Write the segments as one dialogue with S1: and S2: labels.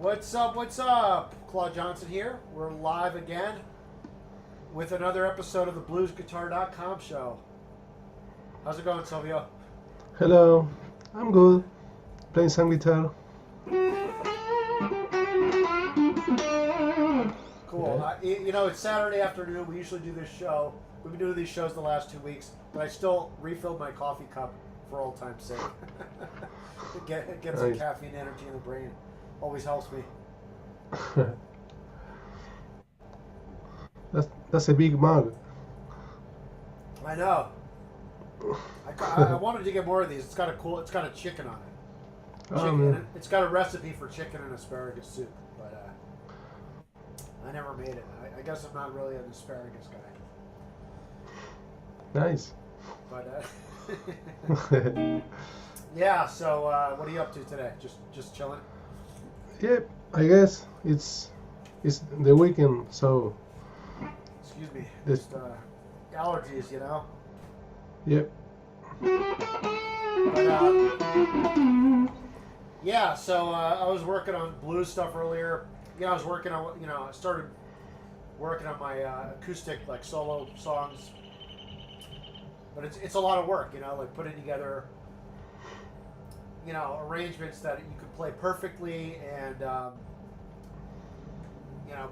S1: What's up? What's up? Claude Johnson here. We're live again with another episode of the BluesGuitar.Com show. How's it going, Silvio?
S2: Hello, I'm good. Playing some guitar.
S1: Cool.
S2: Yeah.
S1: It's Saturday afternoon. We usually do this show. We've been doing these shows the last 2 weeks, but I still refilled my coffee cup for old time's sake. Get some
S2: Nice.
S1: caffeine energy in the brain. Always helps me.
S2: That's a big mug.
S1: I know. I wanted to get more of these. It's got a chicken on it.
S2: Oh, man.
S1: It's got a recipe for chicken and asparagus soup, but I never made it. I guess I'm not really an asparagus guy.
S2: Nice.
S1: But yeah. So what are you up to today? Just chilling.
S2: Yep, I guess it's the weekend, so
S1: Excuse me.
S2: This-
S1: Just allergies, you know.
S2: yep.
S1: But yeah. So I was working on blues stuff earlier. I was working on I started working on my acoustic like solo songs. But it's a lot of work, like putting together, arrangements that you could play perfectly, and of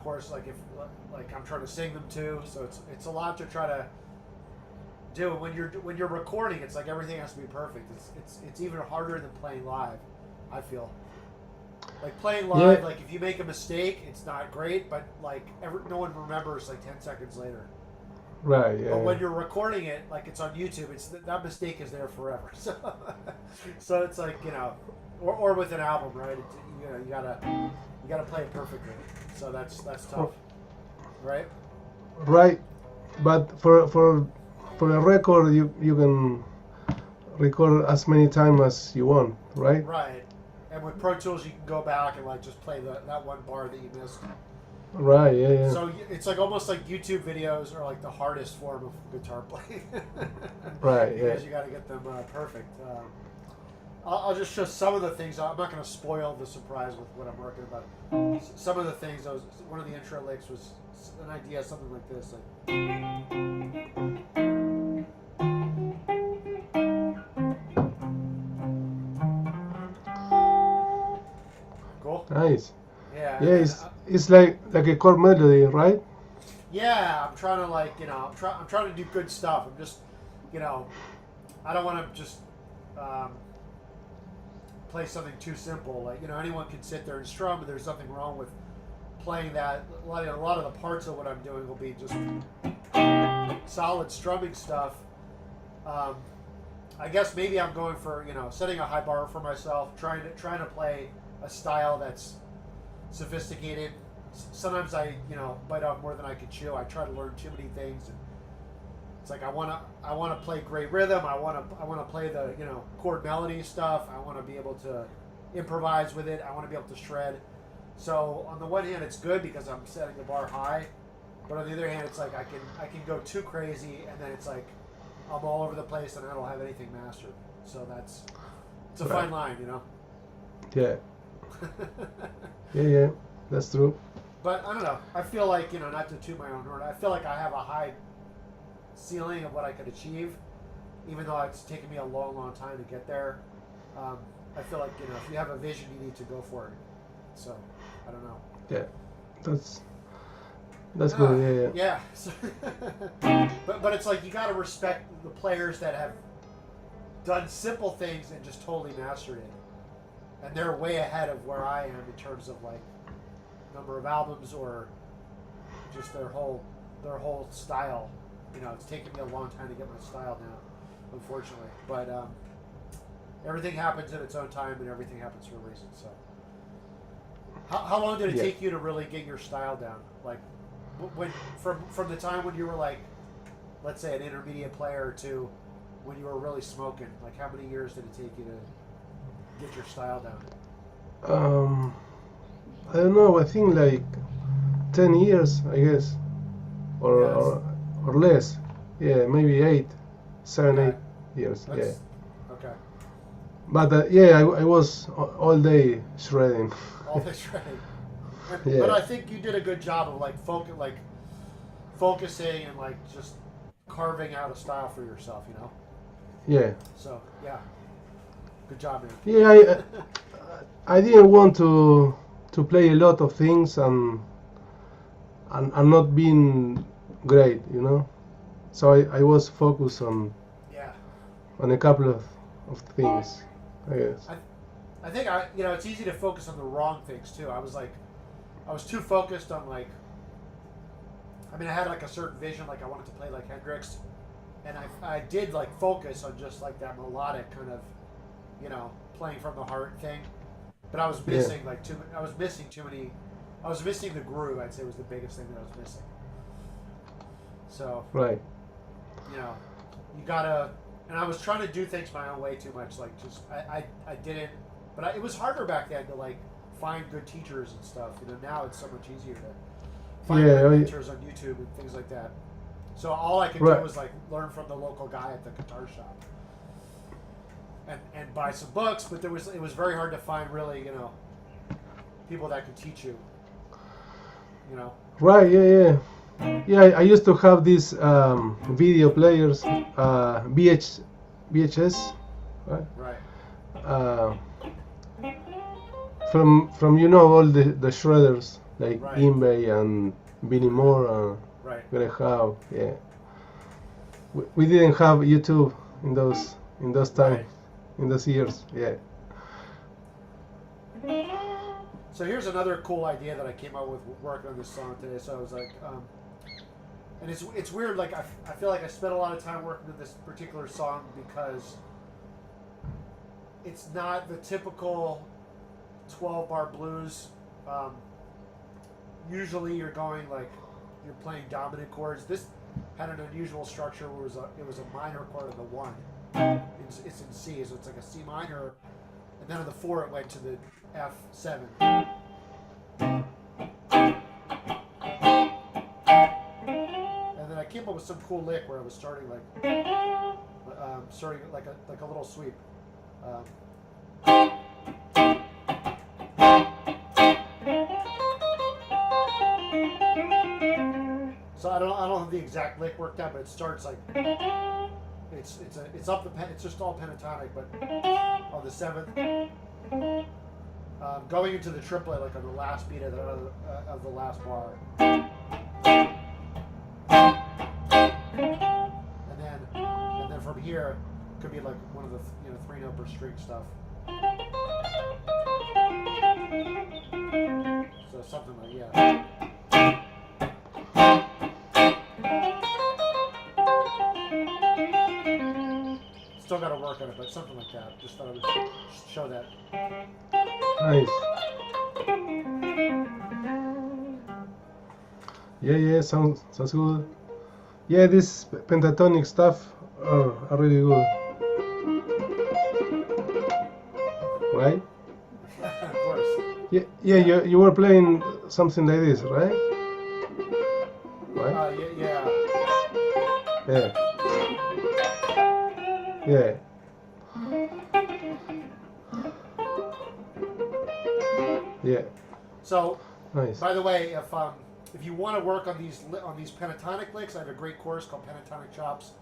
S1: course, like if I'm trying to sing them too, so it's a lot to try to do. When you're recording, it's like everything has to be perfect. It's even harder than playing live, I feel. Like playing live,
S2: Yeah.
S1: like if you make a mistake, it's not great, but like no one remembers like 10 seconds later.
S2: Right, yeah.
S1: But when you're recording it, like it's on YouTube, that mistake is there forever. So it's like or with an album, right? You gotta play it perfectly. So that's tough, right?
S2: Right, but for a record, you can record as many times as you want, right?
S1: Right. And with Pro Tools, you can go back and like just play that one bar that you missed.
S2: Right, yeah.
S1: So it's like almost like YouTube videos are like the hardest form of guitar playing.
S2: Right, yeah.
S1: Because you got to get them perfect. I'll just show some of the things. I'm not going to spoil the surprise with what I'm working about. Some of the things, one of the intro licks was an idea, something like this. Cool?
S2: Nice.
S1: Yeah.
S2: Yeah, it's like a chord melody, right?
S1: Yeah, I'm trying to I'm trying to do good stuff. I'm just, I don't want to just play something too simple. Like, anyone can sit there and strum, but there's nothing wrong with playing that. A lot of the parts of what I'm doing will be just solid strumming stuff. I guess maybe I'm going for, setting a high bar for myself, trying to play a style that's sophisticated. Sometimes I bite off more than I can chew. I try to learn too many things, and it's like I want to play great rhythm. I want to play the chord melody stuff. I want to be able to improvise with it. I want to be able to shred. So on the one hand, it's good because I'm setting the bar high, but on the other hand, it's like I can go too crazy, and then it's like I'm all over the place and I don't have anything mastered. So it's a fine line,
S2: Yeah. Yeah, that's true.
S1: But I don't know. I feel like, not to toot my own horn, I feel like I have a high ceiling of what I could achieve, even though it's taken me a long, long time to get there. I feel like, if you have a vision, you need to go for it. So, I don't know.
S2: Yeah, that's good. Yeah.
S1: Yeah. So but it's like you got to respect the players that have done simple things and just totally mastered it. And they're way ahead of where I am in terms of like number of albums or just their whole style. It's taken me a long time to get my style now, unfortunately. But everything happens in its own time, and everything happens for a reason. So, how long did it take you to really get your style down? Like, when from the time when you were like, let's say, an intermediate player to when you were really smoking? Like, how many years did it take you to get your style down?
S2: I don't know. I think like 10 years, I guess, or less. Yeah, maybe 7, 8 years.
S1: That's,
S2: yeah.
S1: Okay.
S2: But yeah, I was all day shredding.
S1: all this training.
S2: Yeah.
S1: But I think you did a good job of like focusing and like just carving out a style for yourself, you know.
S2: Yeah.
S1: So yeah, good job, man.
S2: Yeah, I didn't want to play a lot of things and not being great, you know. So I was focused
S1: Yeah.
S2: on a couple of things, I guess.
S1: I think it's easy to focus on the wrong things too. I was too focused on like, I mean, I had like a certain vision, like I wanted to play like Hendrix, and I did like focus on just like that melodic kind of, playing from the heart thing, but I was missing I was missing the groove. I'd say was the biggest thing that I was missing. So
S2: Right.
S1: you gotta, and I was trying to do things my own way too much. Like just I didn't, but it was harder back then to like find good teachers and stuff. Now it's so much easier to find good mentors on YouTube and things like that. So all I could do was like learn from the local guy at the guitar shop and buy some books. But it was very hard to find really people that could teach you.
S2: Right. Yeah. Yeah. I used to have these video players, VHS, right?
S1: Right.
S2: From all the shredders like
S1: Right.
S2: Inbay and Vinnie Moore and
S1: Right.
S2: Greg Howe. Yeah. We didn't have YouTube in those times,
S1: Right.
S2: in those years. Yeah.
S1: So here's another cool idea that I came up with working on this song today. So I was like, and it's weird. Like I feel like I spent a lot of time working on this particular song because it's not the typical 12-bar blues. Usually you're playing dominant chords. This had an unusual structure where it was a minor chord on the 1. It's in C, so it's like a C minor, and then on the 4 it went to the F7. And then I came up with some cool lick where I was starting like a little sweep. So I don't have the exact lick worked out, but it starts like it's up the pen. It's just all pentatonic, but on the 7th, going into the triplet like on the last beat of the last bar, and then from here could be like one of the 3-note per string stuff. So something like Still got to work on it, but something like that. Just thought I would show that.
S2: Nice. Yeah. Sounds good. Yeah, this pentatonic stuff are really good. Right?
S1: Of course.
S2: Yeah. You were playing something like this, right? Right?
S1: Yeah.
S2: Yeah. Yeah.
S1: So,
S2: Nice.
S1: by the way, if you want to work on these pentatonic licks, I have a great course called Pentatonic Chops.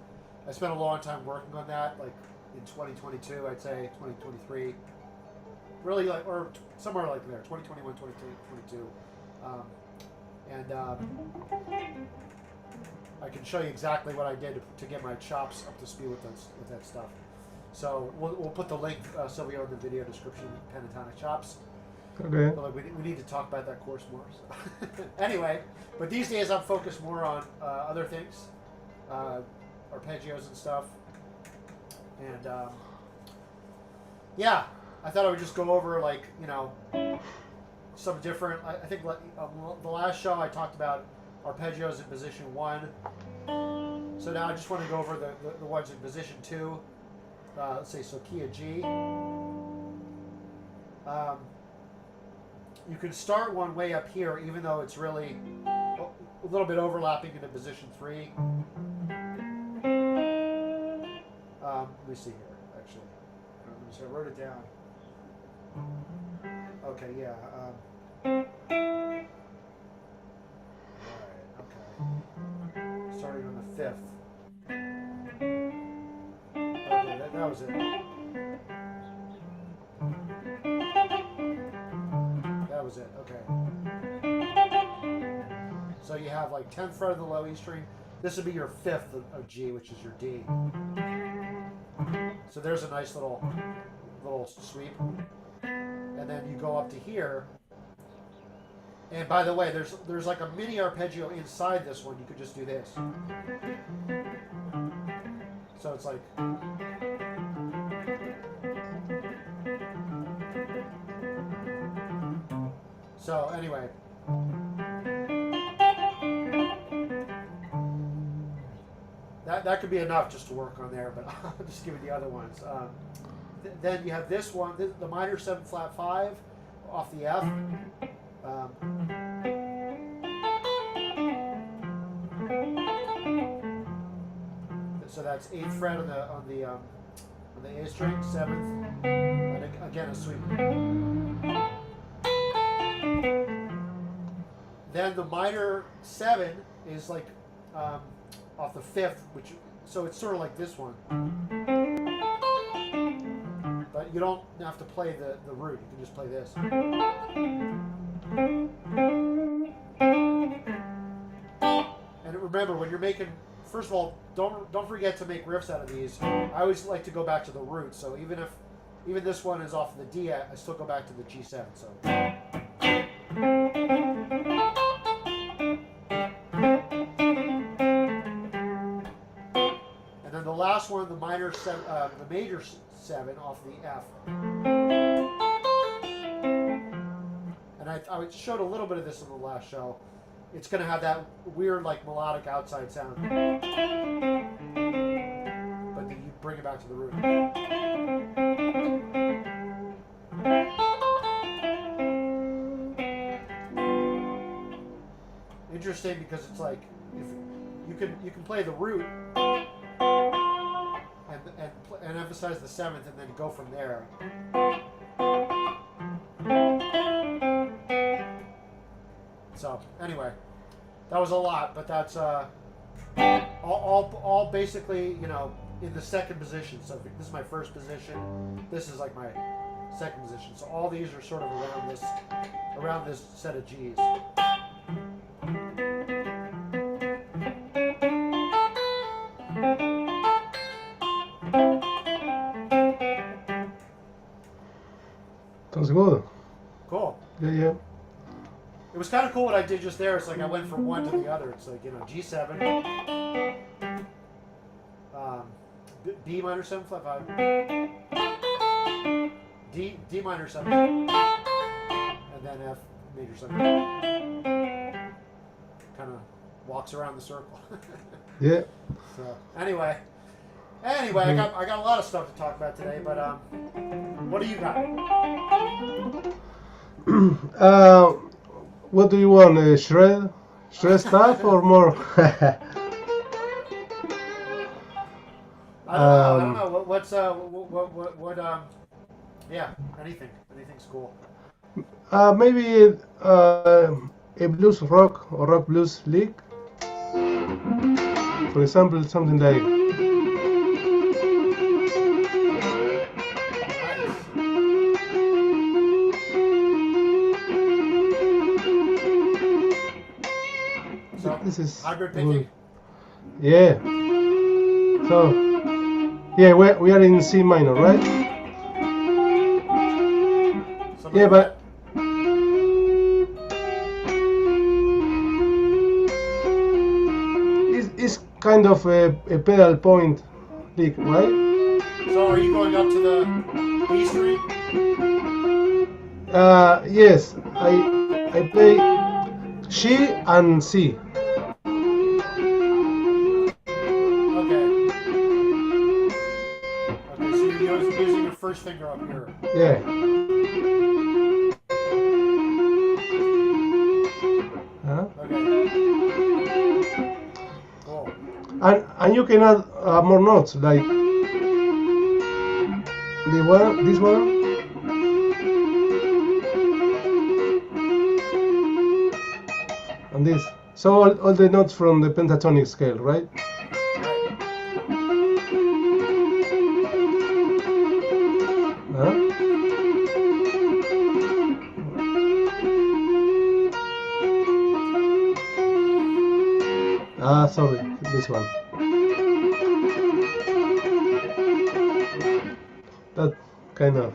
S1: I spent a long time working on that, like in 2022, I'd say 2023, really or somewhere like there, 2021, 2022, I can show you exactly what I did to get my chops up to speed with that stuff. So we'll put the link, Silvio, in the video description. Pentatonic Chops.
S2: Okay.
S1: But we need to talk about that course more. So. Anyway, but these days I'm focused more on other things, arpeggios and stuff. And I thought I would just go over some different. I think the last show I talked about arpeggios in position 1. So now I just want to go over the ones in position 2. Let's say so key of G. You can start one way up here, even though it's really a little bit overlapping into position 3. Let me see here, actually. I wrote it down. Okay, yeah. Alright, okay. Starting on the 5th. Okay, that was it. That was it, okay. So you have like 10th fret of the low E string. This would be your 5th of G, which is your D. So there's a nice little sweep. And then you go up to here. And by the way, there's like a mini arpeggio inside this one. You could just do this. So it's like. So anyway. That could be enough just to work on there, but I'll just give you the other ones. Then you have this one, the minor 7 flat 5 off the F. So that's 8th fret on the A string, 7th, and again a sweep. Then the minor 7 is like off the 5th, so it's sort of like this one. But you don't have to play the root, you can just play this. And remember, when you're making, first of all, don't forget to make riffs out of these. I always like to go back to the root, so even this one is off the D, I still go back to the G7. So. And then the last one, the minor 7, the major 7 off the F. And I showed a little bit of this in the last show. It's going to have that weird, like, melodic outside sound. But then you bring it back to the root. Interesting, because it's like, if you can play the root and emphasize the 7th and then go from there. So anyway, that was a lot, but that's all basically, you know, in the second position. So this is my first position. This is like my second position. So all these are sort of around this set of G's.
S2: Sounds good.
S1: Cool.
S2: Yeah.
S1: It was kind of cool what I did just there. It's like I went from one to the other. It's like, you know, G7, B minor 7 flat 5, D minor 7, and then F major 7. Kind of walks around the circle.
S2: Yeah.
S1: So anyway, I got a lot of stuff to talk about today. But what do you got?
S2: What do you want? Shred stuff or more?
S1: I don't know. What's yeah, anything's cool.
S2: Maybe a blues rock or rock blues lick. For example, something like. This is
S1: hybrid picking.
S2: Yeah. So, yeah, we are in C minor, right?
S1: Something
S2: yeah,
S1: like
S2: but it's kind of a pedal point lick, right?
S1: So, are you going up to the B string?
S2: Yes, I play G and C.
S1: First finger up here.
S2: Yeah.
S1: Okay. Cool.
S2: And you can add more notes like this one, and this. So all the notes from the pentatonic scale, right? Huh? Ah, sorry, this one. That kind of.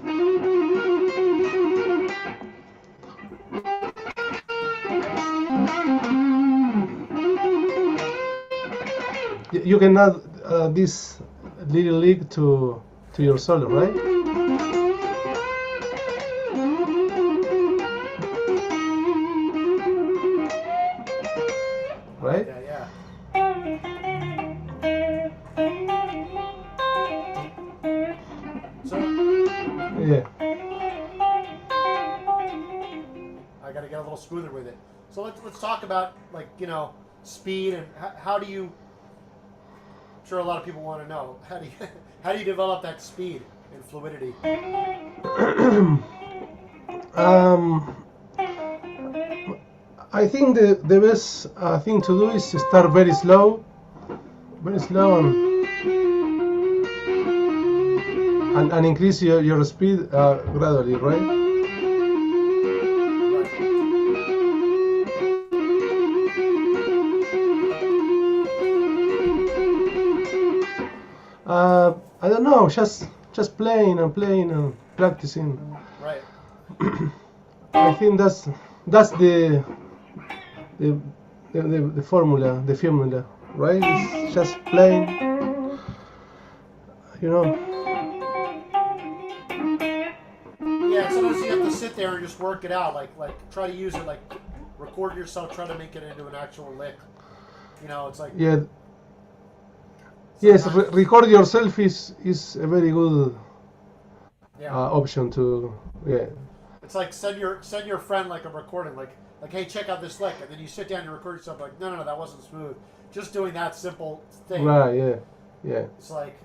S2: You can add this little lick to your solo, right? Right?
S1: Yeah. So
S2: Yeah.
S1: I got to get a little smoother with it. So let's talk about, like, you know, speed and how do you. I'm sure a lot of people want to know how do you develop that speed and fluidity.
S2: I think the best thing to do is to start very slow, and increase your speed gradually, right? I don't know, just playing and practicing.
S1: Right.
S2: I think that's the formula, right? It's just playing, you know.
S1: Yeah, sometimes you have to sit there and just work it out. Like try to use it, like record yourself, try to make it into an actual lick. You know, it's like
S2: Yeah. Yes, record yourself is a very good option to. Yeah.
S1: It's like send your friend like a recording, like hey, check out this lick, and then you sit down and record yourself like no, that wasn't smooth. Just doing that simple thing.
S2: Right. Yeah.
S1: It's like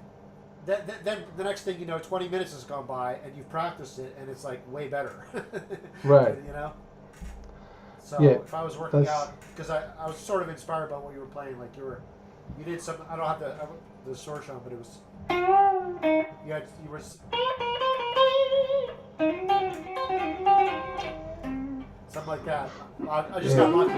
S1: then the next thing you know, 20 minutes has gone by and you've practiced it, and it's like way better.
S2: Right.
S1: You know. So
S2: yeah,
S1: if I was working out, because I was sort of inspired by what you were playing, like you did some. I don't have the source on, but it was you were. Something like that. I just got lucky.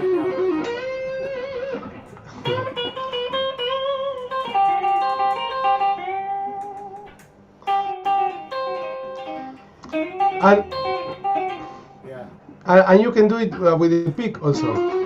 S2: And you can do it with the pick also.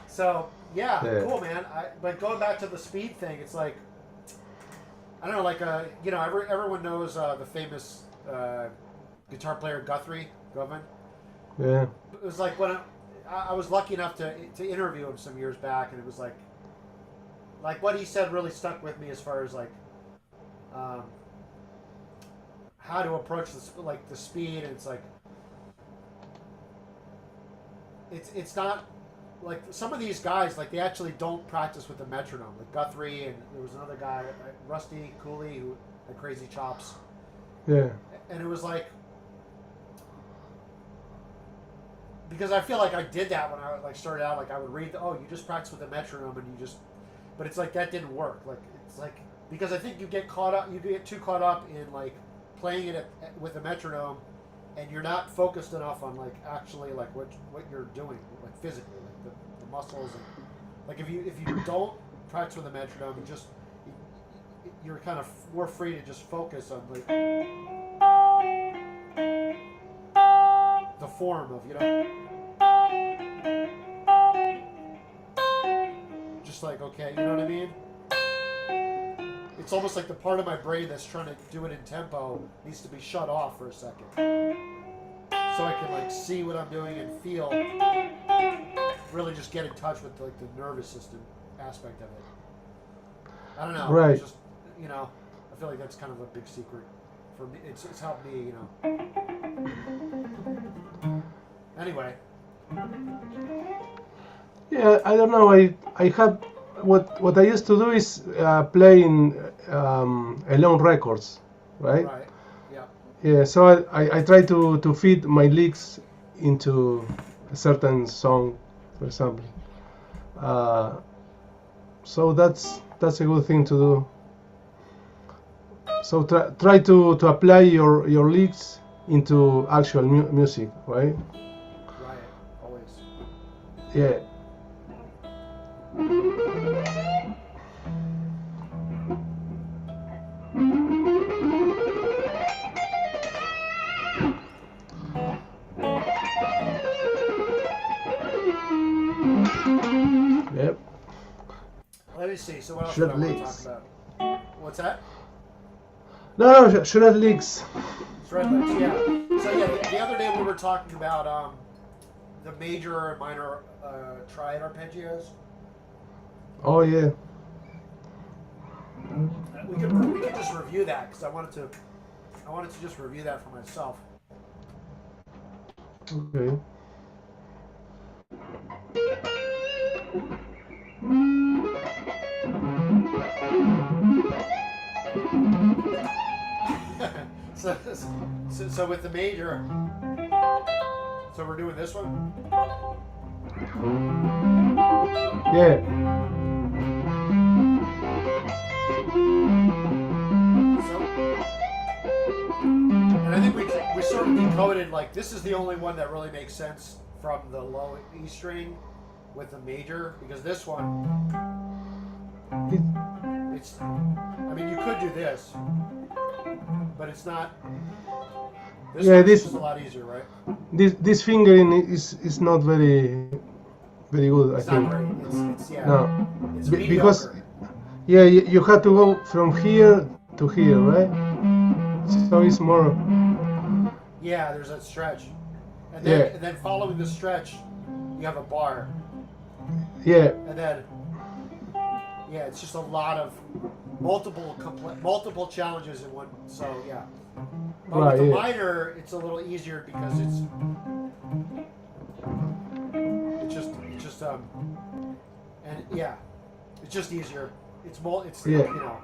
S1: So cool, man. But going back to the speed thing, it's like I don't know, like you know, everyone knows the famous guitar player Guthrie Govan.
S2: Yeah.
S1: It was like when I was lucky enough to interview him some years back, and it was like what he said really stuck with me as far as like how to approach the speed, and it's like it's not like some of these guys, like they actually don't practice with the metronome, like Guthrie, and there was another guy, Rusty Cooley, who had crazy chops.
S2: Yeah.
S1: And it was like, because I feel like I did that when I started out. Like I would read, you just practice with the metronome, and but it's like that didn't work. Like it's like because I think you get too caught up in like playing it with the metronome, and you're not focused enough on like actually like what you're doing, like physically, like the muscles, and like if you don't practice with the metronome, you're kind of more free to just focus on like the form of, you know, just like, okay, you know what I mean? It's almost like the part of my brain that's trying to do it in tempo needs to be shut off for a second, so I can like see what I'm doing and feel, really just get in touch with like the nervous system aspect of it. I don't know.
S2: Right.
S1: It's just, you know, I feel like that's kind of a big secret for me. It's helped me, you know. Anyway.
S2: Yeah, I don't know. I have what I used to do is playing alone records, right?
S1: Right. Yeah.
S2: Yeah. So I try to fit my licks into a certain song, for example. Uh, so that's a good thing to do. So try to apply your licks into actual music, right?
S1: Right. Always.
S2: Yeah. Yep.
S1: Let me see. So what else
S2: Shred
S1: did I want to
S2: licks.
S1: talk about? What's that?
S2: No, shred licks.
S1: Shred licks. Yeah. So yeah, the other day we were talking about the major and minor triad arpeggios.
S2: Oh yeah.
S1: We could just review that because I wanted to just review that for myself.
S2: Okay.
S1: So with the major, so we're doing this one.
S2: Yeah.
S1: And I think we sort of decoded, like, this is the only one that really makes sense from the low E string with the major, because this one, it's, I mean, you could do this, but it's not, this is a lot easier, right?
S2: This fingering is not very good,
S1: It's
S2: I think.
S1: not great. It's yeah.
S2: No.
S1: It's mediocre.
S2: Because yeah, you have to go from here to here, right? So it's more.
S1: Yeah, there's that stretch, and
S2: Yeah.
S1: then following the stretch, you have a bar,
S2: Yeah.
S1: and then yeah, it's just a lot of multiple challenges in one. So yeah, but
S2: Right,
S1: with the
S2: yeah.
S1: minor, it's a little easier because it's and yeah, it's just easier. It's
S2: Yeah.
S1: you know,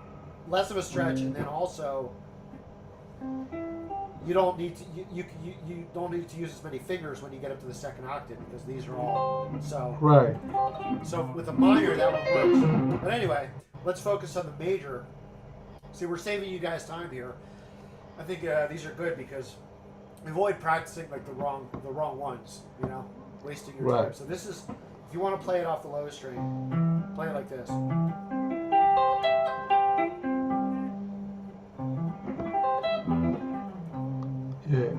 S1: less of a stretch, and then also you don't need to you don't need to use as many fingers when you get up to the second octave because these are all so
S2: Right.
S1: so with a minor that one works. But anyway, let's focus on the major. See, we're saving you guys time here. I think these are good because avoid practicing like the wrong ones, you know, wasting your
S2: Right.
S1: time. So this is, if you want to play it off the low string, play it like this.
S2: Yeah.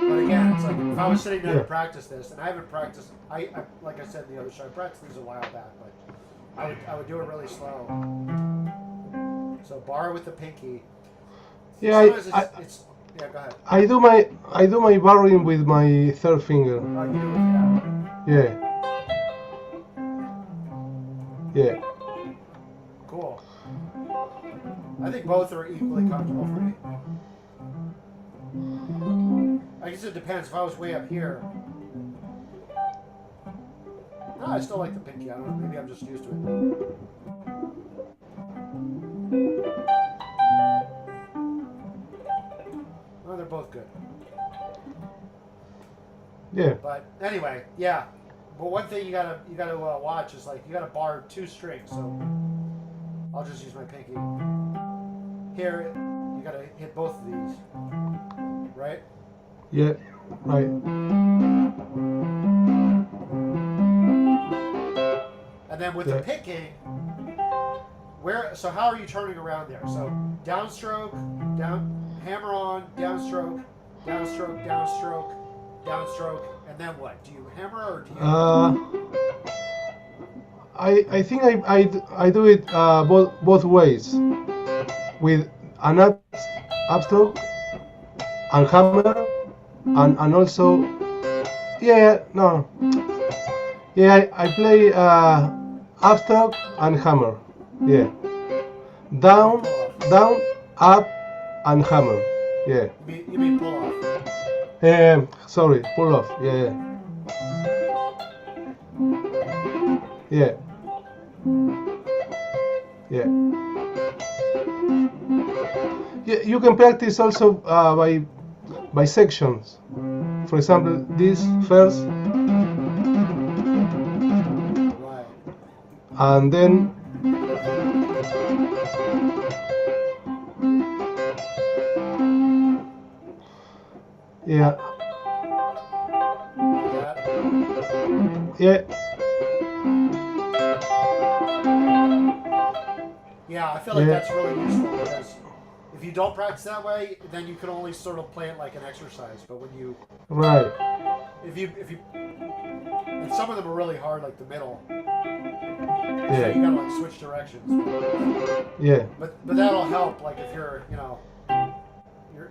S1: But again, it's like if I was sitting down
S2: Yeah.
S1: to practice this, and I haven't practiced, I like I said in the other show, I practiced these a while back, but I would do it really slow. So bar with the pinky.
S2: Yeah.
S1: Sometimes it's yeah. Go ahead.
S2: I do my barring with my third finger.
S1: Oh, you do it,
S2: Yeah. Yeah.
S1: Cool. I think both are equally comfortable for me. I guess it depends. If I was way up here, no, I still like the pinky. I don't know. Maybe I'm just used to it. Well, they're both good.
S2: Yeah.
S1: But anyway, yeah. But one thing you gotta watch is like you gotta bar two strings. So I'll just use my pinky. Here, you gotta hit both of these, right?
S2: Yeah. Right.
S1: And then with
S2: Yeah.
S1: the picking, so how are you turning around there? So downstroke, down, hammer on, downstroke, downstroke, downstroke, downstroke, and then what? Do you hammer or do you?
S2: I think I do it both ways, with an upstroke and hammer, and also I play upstroke and hammer, down, up, and hammer, Yeah.
S1: You mean pull off.
S2: Sorry, pull off. Yeah. Yeah. Yeah. Yeah. You can practice also by sections. For example, this first,
S1: Right.
S2: and then yeah,
S1: Like that.
S2: yeah,
S1: Yeah, I feel like
S2: yeah,
S1: that's really useful because if you don't practice that way, then you can only sort of play it like an exercise. But when you,
S2: right,
S1: if you, and some of them are really hard, like the middle. So
S2: yeah,
S1: you gotta like switch directions.
S2: yeah,
S1: But that'll help. Like if you're,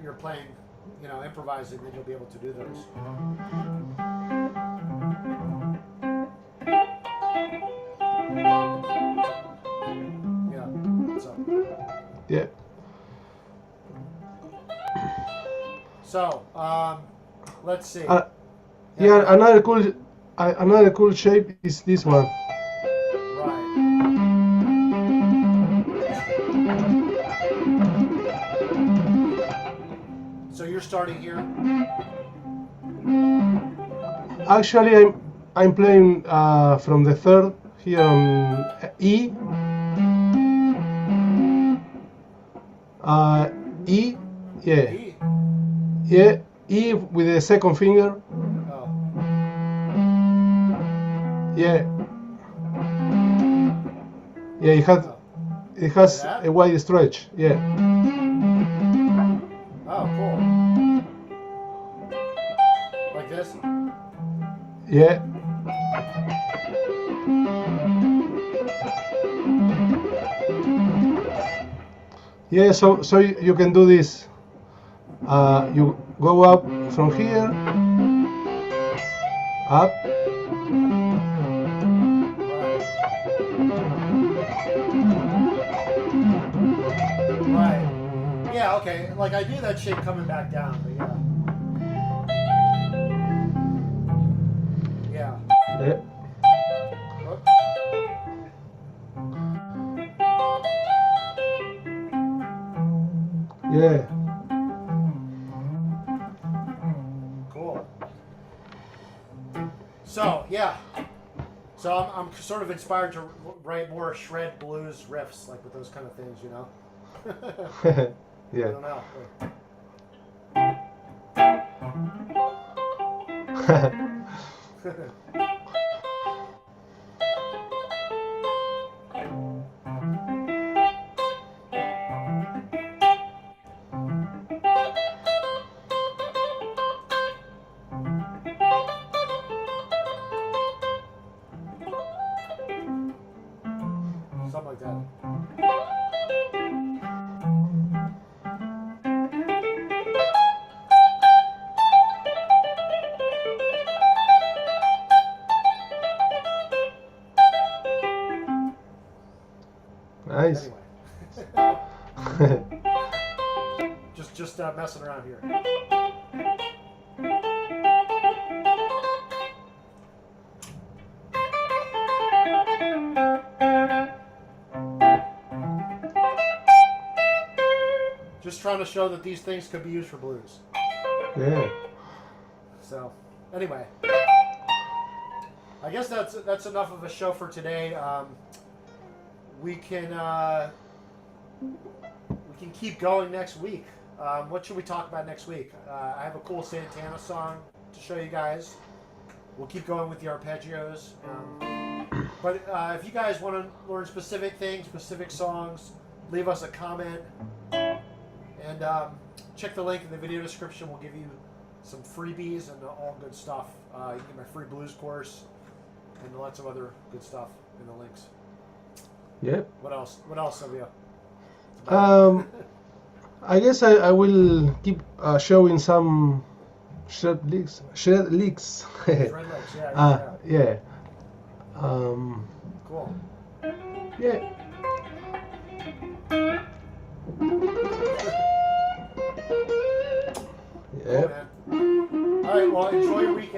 S1: you're playing, improvising, then you'll be able to do those. Yeah. So.
S2: yeah.
S1: So, let's see.
S2: Yeah, another cool shape is this one.
S1: Right. So you're starting here.
S2: Actually, I'm playing from the third here on E. E, yeah,
S1: E.
S2: yeah, E with the second finger.
S1: Oh.
S2: Yeah, yeah. It has
S1: Like that?
S2: a wide stretch. Yeah,
S1: Oh, cool. Like this.
S2: yeah, yeah. So you can do this. You go up from here, up.
S1: Right. Yeah. Okay. Like I do that shape coming back down, but yeah. Yeah.
S2: Yeah.
S1: Whoop.
S2: Yeah.
S1: Cool. So yeah. So I'm sort of inspired to write more shred blues riffs, like with those kind of things, I
S2: Yeah.
S1: don't know. Something like that.
S2: Nice.
S1: Anyway, just messing around here. Just trying to show that these things could be used for blues.
S2: Yeah.
S1: So, anyway, I guess that's enough of a show for today. We can keep going next week. What should we talk about next week? I have a cool Santana song to show you guys. We'll keep going with the arpeggios. But if you guys want to learn specific things, specific songs, leave us a comment. And check the link in the video description. We'll give you some freebies and all good stuff. You can get my free blues course and lots of other good stuff in the links.
S2: Yeah.
S1: What else? What else, Sylvia?
S2: I guess I will keep showing some shred licks.
S1: Red legs, yeah.
S2: Yeah.
S1: Cool.
S2: Yeah.
S1: Cool,
S2: Yeah.
S1: man. All right, well, enjoy your weekend.